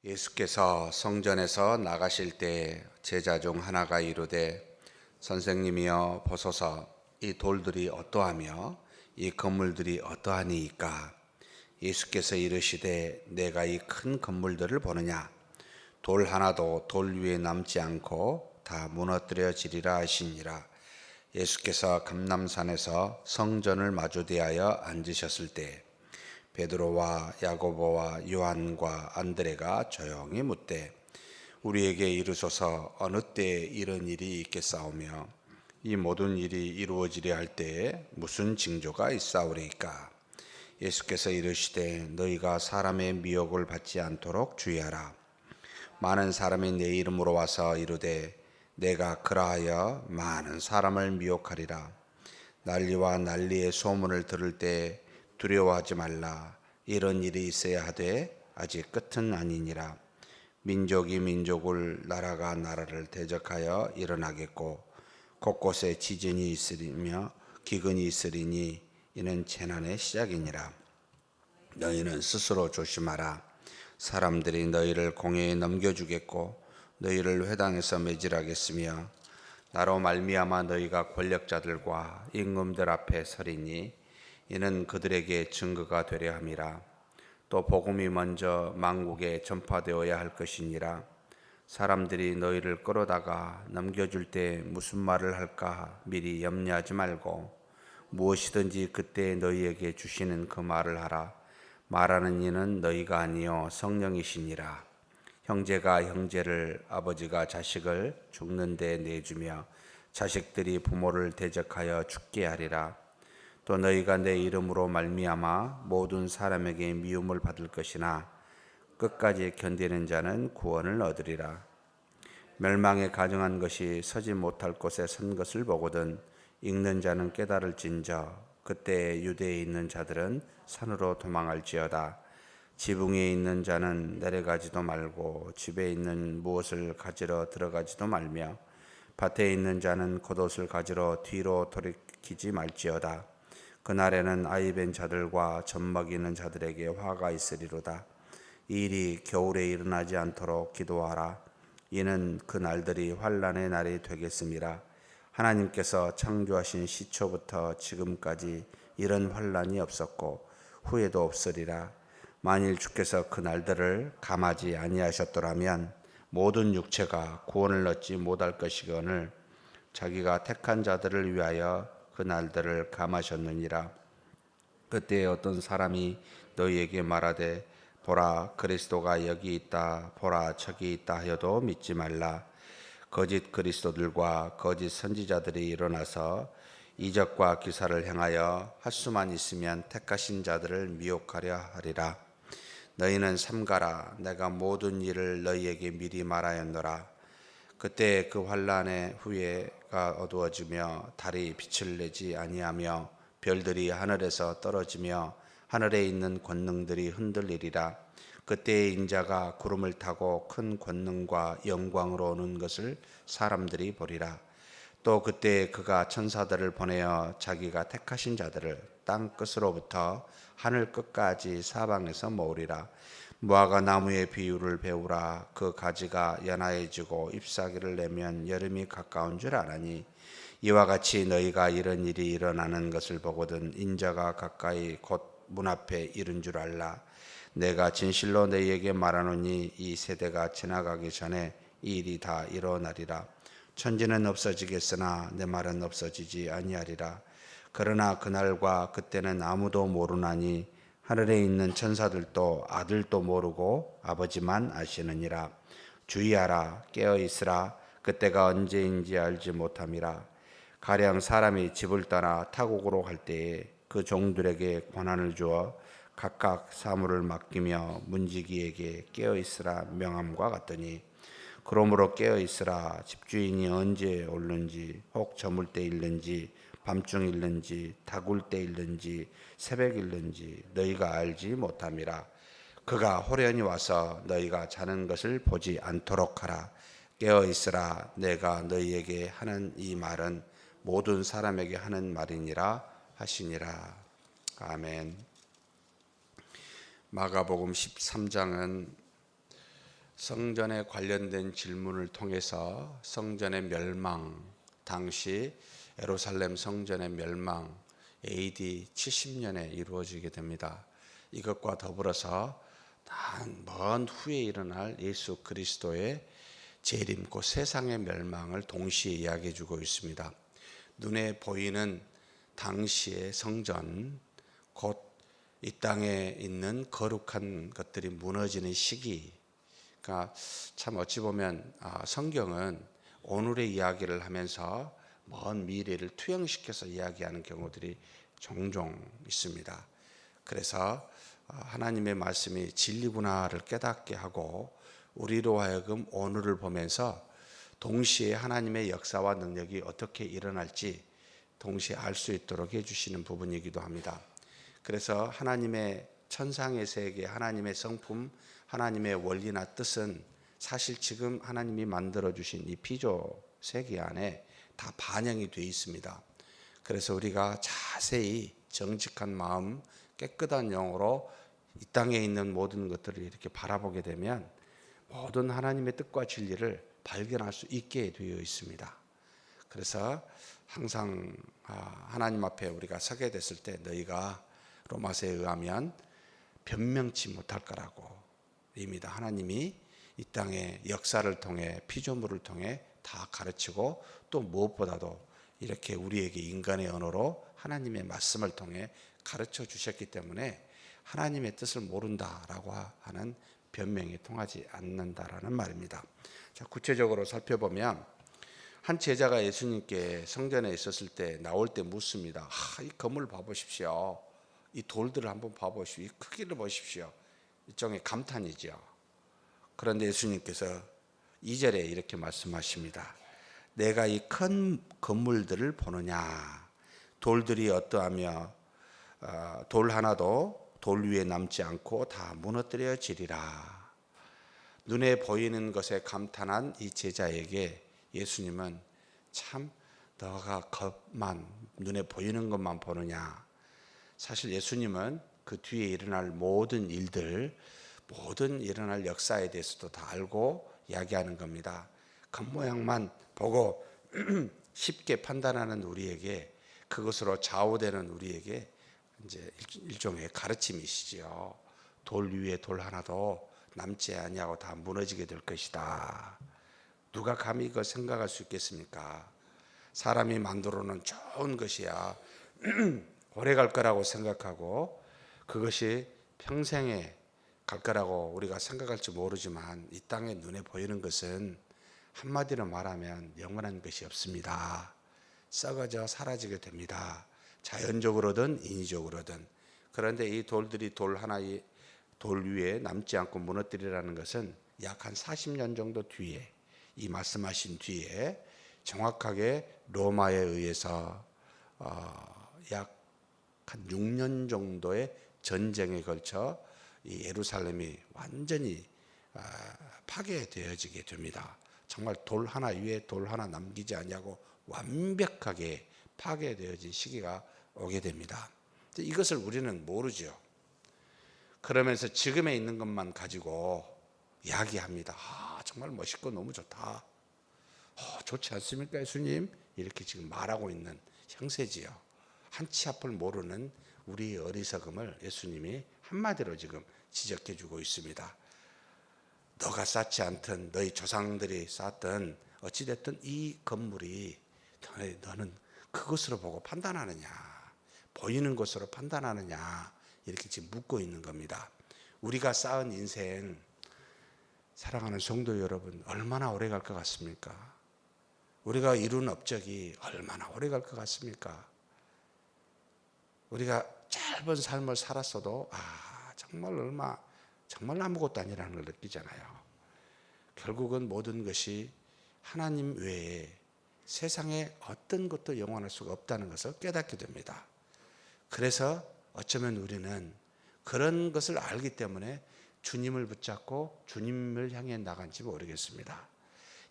예수께서 성전에서 나가실 때 제자 중 하나가 이르되 선생님이여 보소서 이 돌들이 어떠하며 이 건물들이 어떠하니이까. 예수께서 이르시되 내가 이 큰 건물들을 보느냐. 돌 하나도 돌 위에 남지 않고 다 무너뜨려지리라 하시니라. 예수께서 감람산에서 성전을 마주대하여 앉으셨을 때 베드로와 야고보와 요한과 안드레가 조용히 묻되 우리에게 이르소서 어느 때에 이런 일이 있겠사오며 이 모든 일이 이루어지려 할 때에 무슨 징조가 있사오리이까. 예수께서 이르시되 너희가 사람의 미혹을 받지 않도록 주의하라. 많은 사람이 내 이름으로 와서 이르되 내가 그라하여 많은 사람을 미혹하리라. 난리와 난리의 소문을 들을 때 두려워하지 말라. 이런 일이 있어야 하되 아직 끝은 아니니라. 민족이 민족을, 나라가 나라를 대적하여 일어나겠고 곳곳에 지진이 있으리며 기근이 있으리니 이는 재난의 시작이니라. 너희는 스스로 조심하라. 사람들이 너희를 공회에 넘겨주겠고 너희를 회당에서 매질하겠으며 나로 말미암아 너희가 권력자들과 임금들 앞에 서리니 이는 그들에게 증거가 되려 함이라. 또 복음이 먼저 만국에 전파되어야 할 것이니라. 사람들이 너희를 끌어다가 넘겨줄 때 무슨 말을 할까 미리 염려하지 말고 무엇이든지 그때 너희에게 주시는 그 말을 하라. 말하는 이는 너희가 아니요 성령이시니라. 형제가 형제를, 아버지가 자식을 죽는 데 내주며 자식들이 부모를 대적하여 죽게 하리라. 또 너희가 내 이름으로 말미암아 모든 사람에게 미움을 받을 것이나 끝까지 견디는 자는 구원을 얻으리라. 멸망에 가증한 것이 서지 못할 곳에 선 것을 보거든 읽는 자는 깨달을진저 그때 유대에 있는 자들은 산으로 도망할지어다. 지붕에 있는 자는 내려가지도 말고 집에 있는 무엇을 가지러 들어가지도 말며 밭에 있는 자는 겉옷을 가지러 뒤로 돌이키지 말지어다. 그날에는 아이벤 자들과 젖먹이는 자들에게 화가 있으리로다. 이 일이 겨울에 일어나지 않도록 기도하라. 이는 그 날들이 환난의 날이 되겠음이라. 하나님께서 창조하신 시초부터 지금까지 이런 환난이 없었고 후에도 없으리라. 만일 주께서 그 날들을 감하지 아니하셨더라면 모든 육체가 구원을 얻지 못할 것이거늘 자기가 택한 자들을 위하여 그 날들을 감하셨느니라. 그때 어떤 사람이 너희에게 말하되 보라 그리스도가 여기 있다, 보라 저기 있다 하여도 믿지 말라. 거짓 그리스도들과 거짓 선지자들이 일어나서 이적과 기사를 행하여 할 수만 있으면 택하신 자들을 미혹하려 하리라. 너희는 삼가라. 내가 모든 일을 너희에게 미리 말하였노라. 그때 그 환난의 후예가 어두워지며 달이 빛을 내지 아니하며 별들이 하늘에서 떨어지며 하늘에 있는 권능들이 흔들리리라. 그때의 인자가 구름을 타고 큰 권능과 영광으로 오는 것을 사람들이 보리라. 또 그때 그가 천사들을 보내어 자기가 택하신 자들을 땅 끝으로부터 하늘 끝까지 사방에서 모으리라. 무화과 나무의 비유를 배우라. 그 가지가 연하해지고 잎사귀를 내면 여름이 가까운 줄 아나니 이와 같이 너희가 이런 일이 일어나는 것을 보거든 인자가 가까이 곧 문 앞에 이른 줄 알라. 내가 진실로 너희에게 말하노니 이 세대가 지나가기 전에 이 일이 다 일어나리라. 천지는 없어지겠으나 내 말은 없어지지 아니하리라. 그러나 그날과 그때는 아무도 모르나니 하늘에 있는 천사들도 아들도 모르고 아버지만 아시느니라. 주의하라. 깨어있으라. 그때가 언제인지 알지 못함이라. 가령 사람이 집을 떠나 타국으로 갈 때에 그 종들에게 권한을 주어 각각 사물을 맡기며 문지기에게 깨어있으라 명함과 같더니 그러므로 깨어있으라. 집주인이 언제 올는지 혹 저물 때 일는지 밤중 일는지 다굴 때 일는지 새벽 일는지 너희가 알지 못함이라. 그가 호련히 와서 너희가 자는 것을 보지 않도록 하라. 깨어있으라. 내가 너희에게 하는 이 말은 모든 사람에게 하는 말이니라 하시니라. 아멘. 마가복음 13장은 성전에 관련된 질문을 통해서 성전의 멸망, 당시 예루살렘 성전의 멸망 AD 70년에 이루어지게 됩니다. 이것과 더불어서 먼 후에 일어날 예수 그리스도의 재림, 곧 세상의 멸망을 동시에 이야기해 주고 있습니다. 눈에 보이는 당시의 성전, 곧 이 땅에 있는 거룩한 것들이 무너지는 시기, 그러니까 참 어찌 보면 성경은 오늘의 이야기를 하면서 먼 미래를 투영시켜서 이야기하는 경우들이 종종 있습니다. 그래서 하나님의 말씀이 진리구나를 깨닫게 하고 우리로 하여금 오늘을 보면서 동시에 하나님의 역사와 능력이 어떻게 일어날지 동시에 알 수 있도록 해주시는 부분이기도 합니다. 그래서 하나님의 천상의 세계, 하나님의 성품, 하나님의 원리나 뜻은 사실 지금 하나님이 만들어주신 이 피조 세계 안에 다 반영이 되어 있습니다. 그래서 우리가 자세히 정직한 마음, 깨끗한 영으로 이 땅에 있는 모든 것들을 이렇게 바라보게 되면 모든 하나님의 뜻과 진리를 발견할 수 있게 되어 있습니다. 그래서 항상 하나님 앞에 우리가 서게 됐을 때 너희가 로마서에 의하면 변명치 못할 거라고 입니다. 하나님이 이 땅의 역사를 통해 피조물을 통해 다 가르치고 또 무엇보다도 이렇게 우리에게 인간의 언어로 하나님의 말씀을 통해 가르쳐 주셨기 때문에 하나님의 뜻을 모른다라고 하는 변명이 통하지 않는다라는 말입니다. 자, 구체적으로 살펴보면 한 제자가 예수님께 성전에 있었을 때 나올 때 묻습니다. 이 건물 봐보십시오. 이 돌들을 한번 봐보십시오. 이 크기를 보십시오. 일종의 감탄이죠. 그런데 예수님께서 2절에 이렇게 말씀하십니다. 내가 이 큰 건물들을 보느냐. 돌들이 어떠하며 돌 하나도 돌 위에 남지 않고 다 무너뜨려지리라. 눈에 보이는 것에 감탄한 이 제자에게 예수님은 참 너가 눈에 보이는 것만 보느냐. 사실 예수님은 그 뒤에 일어날 모든 일들, 모든 일어날 역사에 대해서도 다 알고 이야기하는 겁니다. 겉모양만 보고 쉽게 판단하는 우리에게, 그것으로 좌우되는 우리에게 이제 일종의 가르침이시지요. 돌 위에 돌 하나도 남지 아니하고 다 무너지게 될 것이다. 누가 감히 이거 생각할 수 있겠습니까? 사람이 만들어 놓은 좋은 것이야 오래 갈 거라고 생각하고 그것이 평생에 갈 거라고 우리가 생각할지 모르지만 이 땅에 눈에 보이는 것은 한마디로 말하면 영원한 것이 없습니다. 썩어져 사라지게 됩니다. 자연적으로든 인위적으로든. 그런데 이 돌들이 돌 위에 남지 않고 무너뜨리라는 것은 약 한 40년 정도 뒤에, 이 말씀하신 뒤에 정확하게 로마에 의해서 약 한 6년 정도의 전쟁에 걸쳐 이 예루살렘이 완전히 파괴되어지게 됩니다. 정말 돌 하나 위에 돌 하나 남기지 않냐고 완벽하게 파괴되어진 시기가 오게 됩니다. 이것을 우리는 모르죠. 그러면서 지금에 있는 것만 가지고 이야기합니다. 정말 멋있고 너무 좋다. 좋지 않습니까, 예수님? 이렇게 지금 말하고 있는 형세지요. 한치 앞을 모르는 우리의 어리석음을 예수님이 한마디로 지금 지적해 주고 있습니다. 너가 쌓지 않던, 너희 조상들이 쌓았던 어찌됐든 이 건물이 너는 그것으로 보고 판단하느냐, 보이는 것으로 판단하느냐, 이렇게 지금 묻고 있는 겁니다. 우리가 쌓은 인생, 사랑하는 성도 여러분, 얼마나 오래 갈 것 같습니까? 우리가 이룬 업적이 얼마나 오래 갈 것 같습니까? 우리가 짧은 삶을 살았어도 정말 아무것도 아니라는 걸 느끼잖아요. 결국은 모든 것이 하나님 외에 세상에 어떤 것도 영원할 수가 없다는 것을 깨닫게 됩니다. 그래서 어쩌면 우리는 그런 것을 알기 때문에 주님을 붙잡고 주님을 향해 나간지 모르겠습니다.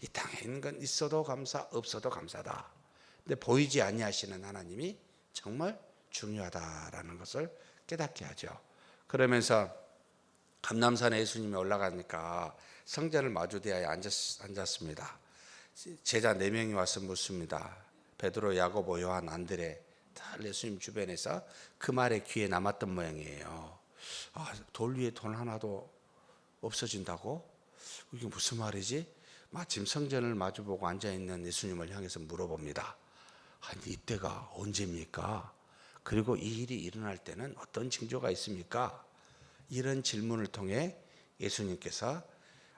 이 땅에 있는 건 있어도 감사, 없어도 감사다. 근데 보이지 아니하시는 하나님이 정말 중요하다라는 것을 깨닫게 하죠. 그러면서 감람산에 예수님이 올라가니까 성전을 마주대하여 앉았습니다. 제자 4명이 와서 묻습니다. 베드로, 야고보, 요한, 안드레 다 예수님 주변에서 그 말에 귀에 남았던 모양이에요. 돌 위에 돈 하나도 없어진다고? 이게 무슨 말이지? 마침 성전을 마주보고 앉아있는 예수님을 향해서 물어봅니다. 아니, 이때가 언제입니까? 그리고 이 일이 일어날 때는 어떤 징조가 있습니까? 이런 질문을 통해 예수님께서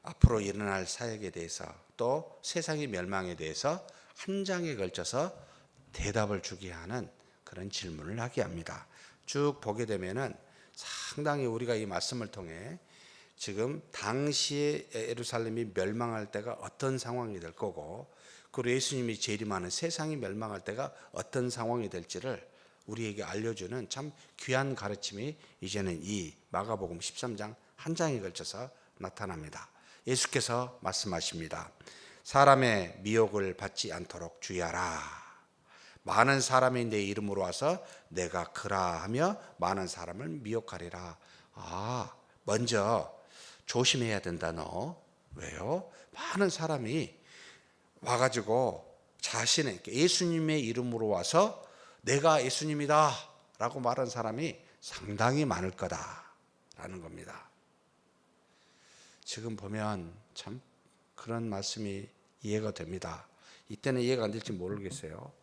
앞으로 일어날 사역에 대해서 또 세상의 멸망에 대해서 한 장에 걸쳐서 대답을 주게 하는 그런 질문을 하게 합니다. 쭉 보게 되면은 상당히 우리가 이 말씀을 통해 지금 당시에 예루살렘이 멸망할 때가 어떤 상황이 될 거고, 그리고 예수님이 재림하는 세상이 멸망할 때가 어떤 상황이 될지를 우리에게 알려주는 참 귀한 가르침이 이제는 이 마가복음 13장 한 장에 걸쳐서 나타납니다. 예수께서 말씀하십니다. 사람의 미혹을 받지 않도록 주의하라. 많은 사람이 내 이름으로 와서 내가 그라 하며 많은 사람을 미혹하리라. 먼저 조심해야 된다 너. 왜요? 많은 사람이 와가지고 자신의 예수님의 이름으로 와서 내가 예수님이다 라고 말한 사람이 상당히 많을 거다라는 겁니다. 지금 보면 참 그런 말씀이 이해가 됩니다. 이때는 이해가 안 될지 모르겠어요.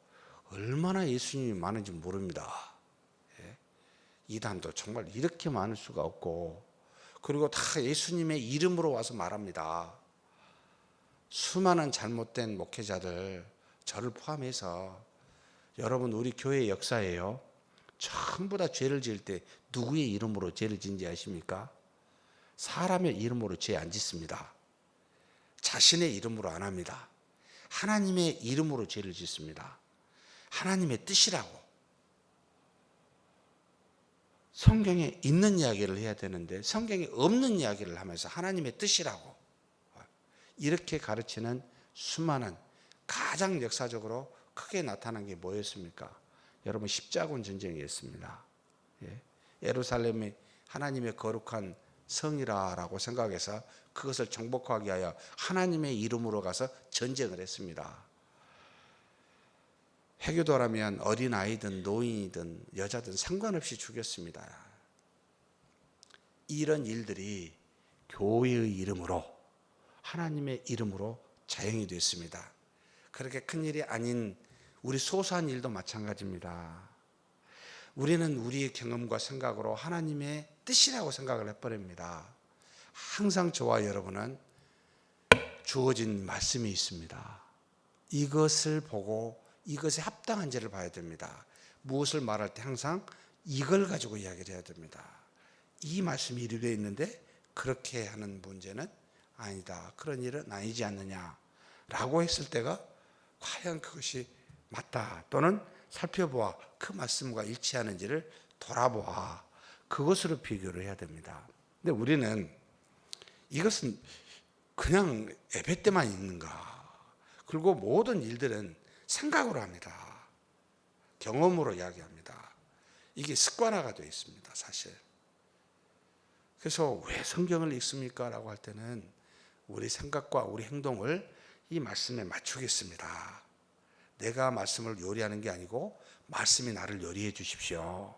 얼마나 예수님이 많은지 모릅니다. 이단도 정말 이렇게 많을 수가 없고, 그리고 다 예수님의 이름으로 와서 말합니다. 수많은 잘못된 목회자들, 저를 포함해서, 여러분 우리 교회의 역사예요. 전부 다 죄를 지을 때 누구의 이름으로 죄를 짓는지 아십니까? 사람의 이름으로 죄 안 짓습니다. 자신의 이름으로 안 합니다. 하나님의 이름으로 죄를 짓습니다. 하나님의 뜻이라고. 성경에 있는 이야기를 해야 되는데 성경에 없는 이야기를 하면서 하나님의 뜻이라고 이렇게 가르치는 수많은, 가장 역사적으로 크게 나타난 게 뭐였습니까? 여러분, 십자군 전쟁이었습니다. 예루살렘이 하나님의 거룩한 성이라고 생각해서 그것을 정복하기 위하여 하나님의 이름으로 가서 전쟁을 했습니다. 해교도라면 어린아이든 노인이든 여자든 상관없이 죽였습니다. 이런 일들이 교회의 이름으로, 하나님의 이름으로 자행이 됐습니다. 그렇게 큰 일이 아닌 우리 소소한 일도 마찬가지입니다. 우리는 우리의 경험과 생각으로 하나님의 뜻이라고 생각을 해버립니다. 항상 저와 여러분은 주어진 말씀이 있습니다. 이것을 보고 이것에 합당한지를 봐야 됩니다. 무엇을 말할 때 항상 이걸 가지고 이야기를 해야 됩니다. 이 말씀이 이르게 있는데 그렇게 하는 문제는 아니다, 그런 일은 아니지 않느냐라고 했을 때가 과연 그것이 맞다, 또는 살펴보아 그 말씀과 일치하는지를 돌아보아 그것으로 비교를 해야 됩니다. 근데 우리는 이것은 그냥 예배 때만 있는가, 그리고 모든 일들은 생각으로 합니다. 경험으로 이야기합니다. 이게 습관화가 되어 있습니다, 사실. 그래서 왜 성경을 읽습니까? 라고 할 때는 우리 생각과 우리 행동을 이 말씀에 맞추겠습니다. 내가 말씀을 요리하는 게 아니고 말씀이 나를 요리해 주십시오.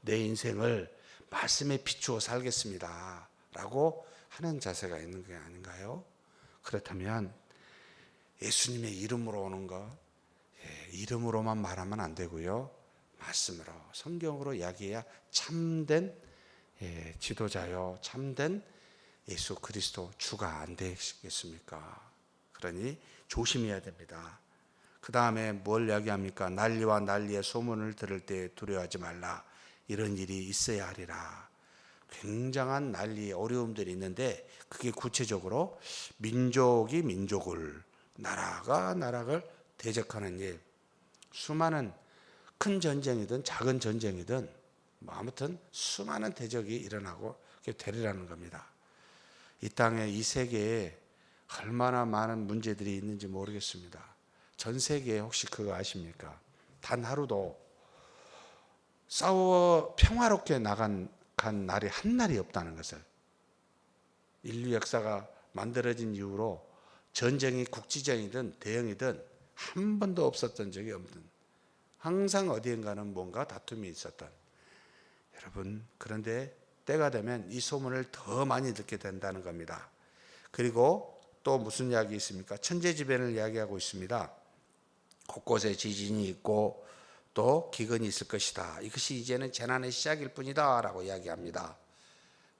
내 인생을 말씀에 비추어 살겠습니다 라고 하는 자세가 있는 게 아닌가요? 그렇다면 예수님의 이름으로 오는 거, 이름으로만 말하면 안 되고요, 말씀으로, 성경으로 이야기해야 참된 지도자요, 참된 예수 그리스도 주가 안 되시겠습니까? 그러니 조심해야 됩니다. 그 다음에 뭘 이야기합니까? 난리와 난리의 소문을 들을 때 두려워하지 말라. 이런 일이 있어야 하리라. 굉장한 난리, 어려움들이 있는데 그게 구체적으로 민족이 민족을, 나라가 나라를 대적하는 일, 수많은 큰 전쟁이든 작은 전쟁이든 아무튼 수많은 대적이 일어나고 되리라는 겁니다. 이 땅에, 이 세계에 얼마나 많은 문제들이 있는지 모르겠습니다. 전 세계에 혹시 그거 아십니까? 단 하루도 싸워 평화롭게 간 날이 한 날이 없다는 것을. 인류 역사가 만들어진 이후로 전쟁이 국지전이든 대형이든 한 번도 없었던 적이 없는, 항상 어디엔가는 뭔가 다툼이 있었던, 여러분, 그런데 때가 되면 이 소문을 더 많이 듣게 된다는 겁니다. 그리고 또 무슨 이야기 있습니까? 천재지변을 이야기하고 있습니다. 곳곳에 지진이 있고 또 기근이 있을 것이다. 이것이 이제는 재난의 시작일 뿐이다 라고 이야기합니다.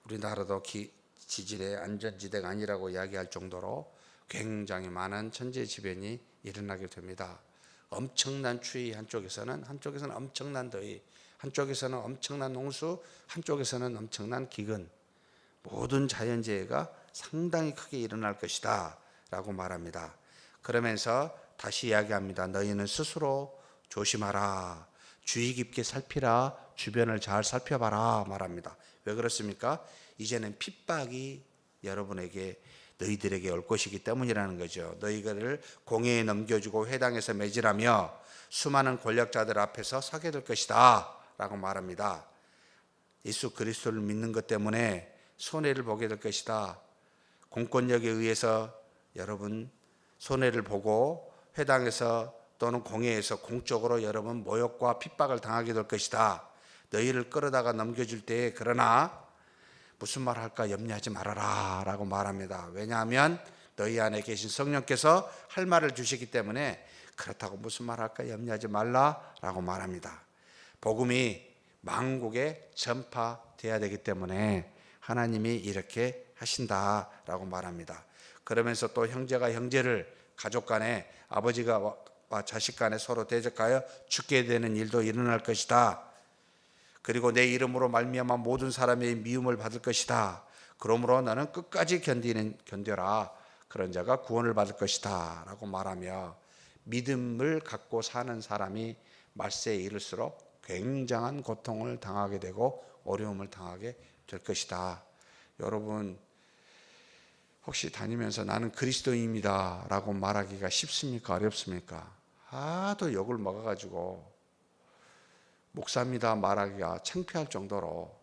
우리나라도 지질의 안전지대가 아니라고 이야기할 정도로 굉장히 많은 천재지변이 일어나게 됩니다. 엄청난 추위 한쪽에서는 엄청난 더위, 한쪽에서는 엄청난 홍수, 한쪽에서는 엄청난 기근, 모든 자연재해가 상당히 크게 일어날 것이다 라고 말합니다. 그러면서 다시 이야기합니다. 너희는 스스로 조심하라, 주의 깊게 살피라, 주변을 잘 살펴봐라 말합니다. 왜 그렇습니까? 이제는 핍박이 여러분에게, 너희들에게 올 것이기 때문이라는 거죠. 너희를 공회에 넘겨주고 회당에서 매질하며 수많은 권력자들 앞에서 서게 될 것이다 라고 말합니다. 예수 그리스도를 믿는 것 때문에 손해를 보게 될 것이다. 공권력에 의해서 여러분 손해를 보고 회당에서 또는 공회에서 공적으로 여러분 모욕과 핍박을 당하게 될 것이다. 너희를 끌어다가 넘겨줄 때에 그러나 무슨 말 할까 염려하지 말아라 라고 말합니다. 왜냐하면 너희 안에 계신 성령께서 할 말을 주시기 때문에 그렇다고 무슨 말 할까 염려하지 말라 라고 말합니다. 복음이 만국에 전파돼야 되기 때문에 하나님이 이렇게 하신다라고 말합니다. 그러면서 또 형제가 형제를, 가족 간에 아버지가 자식 간에 서로 대적하여 죽게 되는 일도 일어날 것이다. 그리고 내 이름으로 말미암아 모든 사람의 미움을 받을 것이다. 그러므로 너는 끝까지 견뎌라. 그런 자가 구원을 받을 것이다 라고 말하며 믿음을 갖고 사는 사람이 말세에 이를수록 굉장한 고통을 당하게 되고 어려움을 당하게 될 것이다. 여러분 혹시 다니면서 나는 그리스도인입니다 라고 말하기가 쉽습니까? 어렵습니까? 하도 욕을 먹어가지고 목사입니다 말하기가 창피할 정도로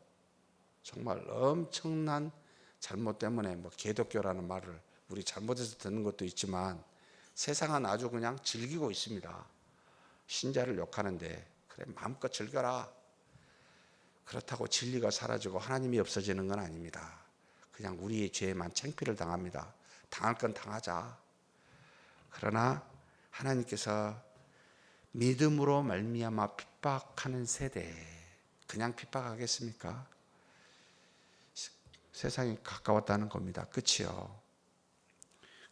정말 엄청난 잘못 때문에 개독교라는 말을 우리 잘못해서 듣는 것도 있지만 세상은 아주 그냥 즐기고 있습니다. 신자를 욕하는데 그래 마음껏 즐겨라. 그렇다고 진리가 사라지고 하나님이 없어지는 건 아닙니다. 그냥 우리의 죄에만 창피를 당합니다. 당할 건 당하자. 그러나 하나님께서 믿음으로 말미암아 핍박하는 세대, 그냥 핍박하겠습니까? 세상이 가까웠다는 겁니다. 끝이요.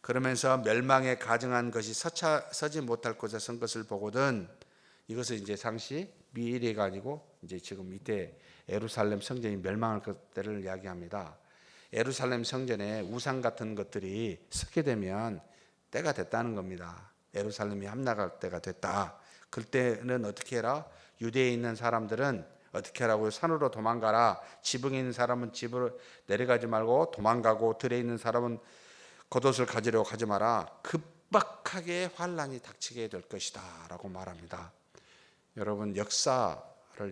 그러면서 멸망에 가증한 것이 서지 못할 곳에 선 것을 보거든. 이것은 이제 상시 미래가 아니고 이제 지금 이때 예루살렘 성전이 멸망할 것들을 이야기합니다. 예루살렘 성전에 우상 같은 것들이 서게 되면 때가 됐다는 겁니다. 예루살렘이 함락할 때가 됐다. 그때는 어떻게 해라? 유대에 있는 사람들은 어떻게 하라고요? 산으로 도망가라. 지붕에 있는 사람은 집으로 내려가지 말고 도망가고, 들에 있는 사람은 겉옷을 가지려고 가지 마라. 급박하게 환란이 닥치게 될 것이다 라고 말합니다. 여러분 역사를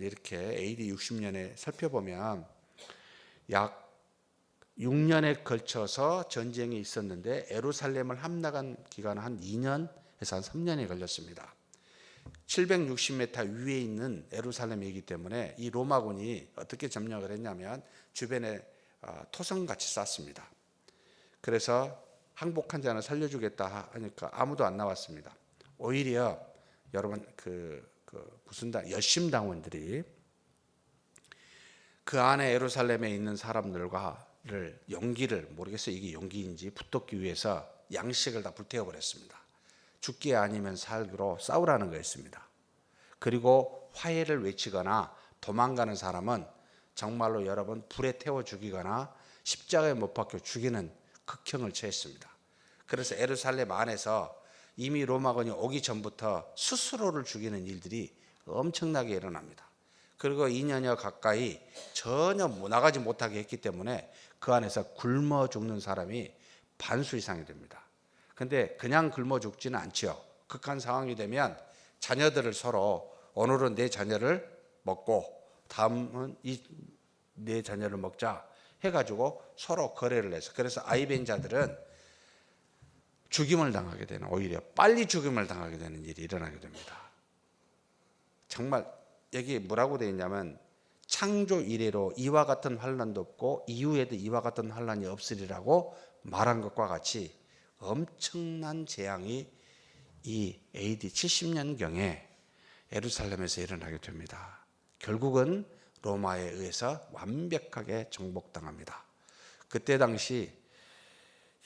이렇게 AD 60년에 살펴보면 약 6년에 걸쳐서 전쟁이 있었는데 예루살렘을 함락한 기간은 한 2년에서 한 3년이 걸렸습니다. 760m 위에 있는 예루살렘이기 때문에 이 로마군이 어떻게 점령을 했냐면 주변에 토성같이 쌌습니다. 그래서 항복한 자는 살려주겠다 하니까 아무도 안 나왔습니다. 오히려 여러분 무슨 열심당원들이 그 안에 예루살렘에 있는 사람들과를 용기를, 모르겠어요 이게 용기인지, 붙잡기 위해서 양식을 다 불태워버렸습니다. 죽기 아니면 살기로 싸우라는 거였습니다. 그리고 화해를 외치거나 도망가는 사람은 정말로 여러분 불에 태워 죽이거나 십자가에 못 박혀 죽이는 극형을 처했습니다. 그래서 예루살렘 안에서 이미 로마군이 오기 전부터 스스로를 죽이는 일들이 엄청나게 일어납니다. 그리고 2년여 가까이 전혀 나가지 못하게 했기 때문에 그 안에서 굶어 죽는 사람이 반수 이상이 됩니다. 근데 그냥 굶어 죽지는 않죠. 극한 상황이 되면 자녀들을 서로 오늘은 내 자녀를 먹고 다음은 내 자녀를 먹자 해가지고 서로 거래를 해서, 그래서 아이벤자들은 죽임을 당하게 되는, 오히려 빨리 죽임을 당하게 되는 일이 일어나게 됩니다. 정말 여기 뭐라고 되어 있냐면 창조 이래로 이와 같은 환난도 없고 이후에도 이와 같은 환난이 없으리라고 말한 것과 같이 엄청난 재앙이 이 AD 70년경에 예루살렘에서 일어나게 됩니다. 결국은 로마에 의해서 완벽하게 정복당합니다. 그때 당시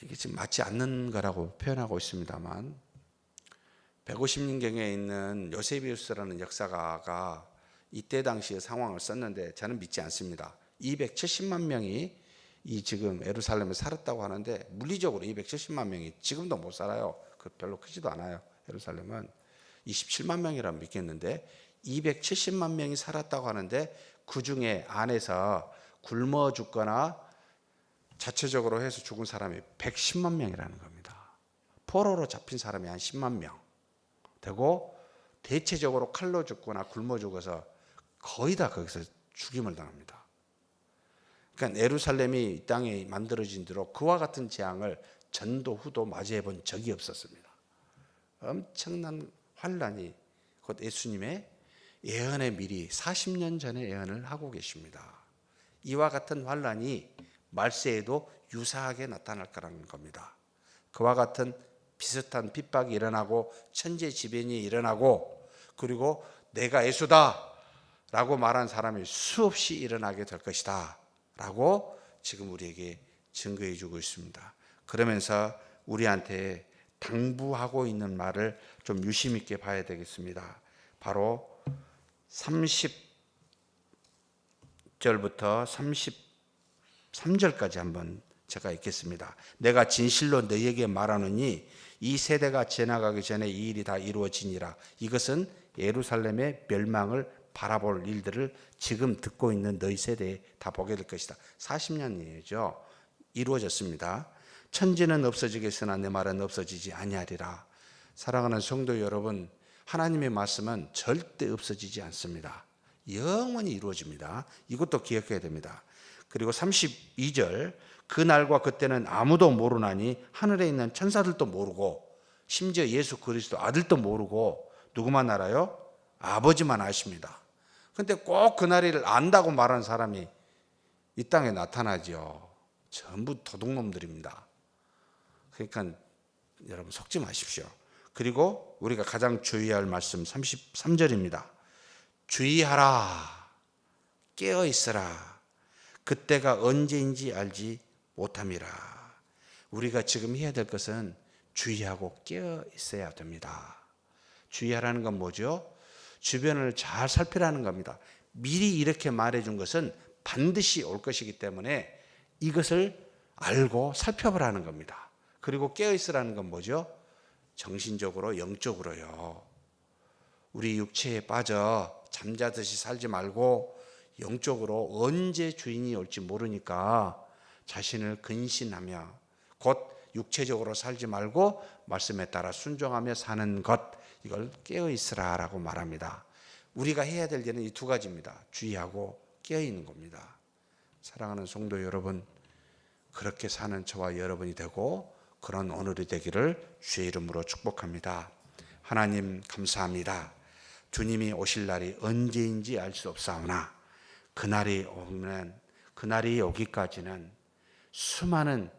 이게 지금 맞지 않는 거라고 표현하고 있습니다만 150년경에 있는 요세비우스라는 역사가가 이때 당시의 상황을 썼는데 저는 믿지 않습니다. 270만 명이 이 지금 예루살렘에 살았다고 하는데 물리적으로 270만 명이 지금도 못 살아요. 그 별로 크지도 않아요. 예루살렘은 27만 명이라고 믿겠는데 270만 명이 살았다고 하는데 그 중에 안에서 굶어 죽거나 자체적으로 해서 죽은 사람이 110만 명이라는 겁니다. 포로로 잡힌 사람이 한 10만 명 되고 대체적으로 칼로 죽거나 굶어 죽어서 거의 다 거기서 죽임을 당합니다. 그러니까 예루살렘이 이 땅에 만들어진 뒤로 그와 같은 재앙을 전도 후도 맞이해 본 적이 없었습니다. 엄청난 환란이 곧 예수님의 예언의 미리 40년 전에 예언을 하고 계십니다. 이와 같은 환란이 말세에도 유사하게 나타날 거라는 겁니다. 그와 같은 비슷한 핍박이 일어나고 천재지변이 일어나고 그리고 내가 예수다 라고 말한 사람이 수없이 일어나게 될 것이다 라고 지금 우리에게 증거해 주고 있습니다. 그러면서 우리한테 당부하고 있는 말을 좀 유심 있게 봐야 되겠습니다. 바로 30절부터 33절까지 한번 제가 읽겠습니다. 내가 진실로 너희에게 말하노니 이 세대가 지나가기 전에 이 일이 다 이루어지니라. 이것은 예루살렘의 멸망을 바라볼 일들을 지금 듣고 있는 너희 세대에 다 보게 될 것이다. 40년이죠. 이루어졌습니다. 천지는 없어지겠으나 내 말은 없어지지 아니하리라. 사랑하는 성도 여러분, 하나님의 말씀은 절대 없어지지 않습니다. 영원히 이루어집니다. 이것도 기억해야 됩니다. 그리고 32절, 그 날과 그때는 아무도 모르나니 하늘에 있는 천사들도 모르고 심지어 예수 그리스도 아들도 모르고 누구만 알아요? 아버지만 아십니다. 그런데 꼭 그 날을 안다고 말하는 사람이 이 땅에 나타나죠. 전부 도둑놈들입니다. 그러니까 여러분 속지 마십시오. 그리고 우리가 가장 주의할 말씀 33절입니다. 주의하라, 깨어 있으라. 그때가 언제인지 알지 못함이라. 우리가 지금 해야 될 것은 주의하고 깨어 있어야 됩니다. 주의하라는 건 뭐죠? 주변을 잘 살피라는 겁니다. 미리 이렇게 말해준 것은 반드시 올 것이기 때문에 이것을 알고 살펴보라는 겁니다. 그리고 깨어있으라는 건 뭐죠? 정신적으로, 영적으로요. 우리 육체에 빠져 잠자듯이 살지 말고 영적으로 언제 주인이 올지 모르니까 자신을 근신하며 곧 육체적으로 살지 말고 말씀에 따라 순종하며 사는 것, 이걸 깨어있으라라고 말합니다. 우리가 해야 될 일은 이 두 가지입니다. 주의하고 깨어있는 겁니다. 사랑하는 성도 여러분, 그렇게 사는 저와 여러분이 되고 그런 오늘이 되기를 주의 이름으로 축복합니다. 하나님 감사합니다. 주님이 오실 날이 언제인지 알 수 없사오나 그날이 오기까지는 수많은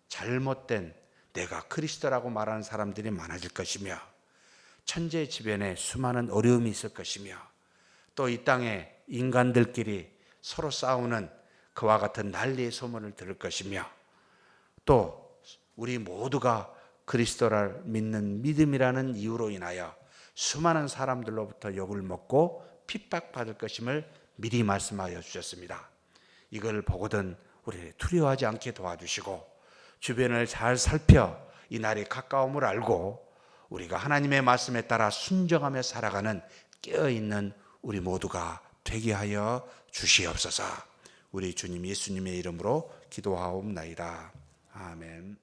잘못된 내가 그리스도라고 말하는 사람들이 많아질 것이며 천재지변에 수많은 어려움이 있을 것이며 또 이 땅에 인간들끼리 서로 싸우는 그와 같은 난리의 소문을 들을 것이며 또 우리 모두가 그리스도를 믿는 믿음이라는 이유로 인하여 수많은 사람들로부터 욕을 먹고 핍박받을 것임을 미리 말씀하여 주셨습니다. 이걸 보거든 우리 두려워하지 않게 도와주시고 주변을 잘 살펴 이 날이 가까움을 알고 우리가 하나님의 말씀에 따라 순종하며 살아가는 깨어있는 우리 모두가 되게 하여 주시옵소서. 우리 주님 예수님의 이름으로 기도하옵나이다. 아멘.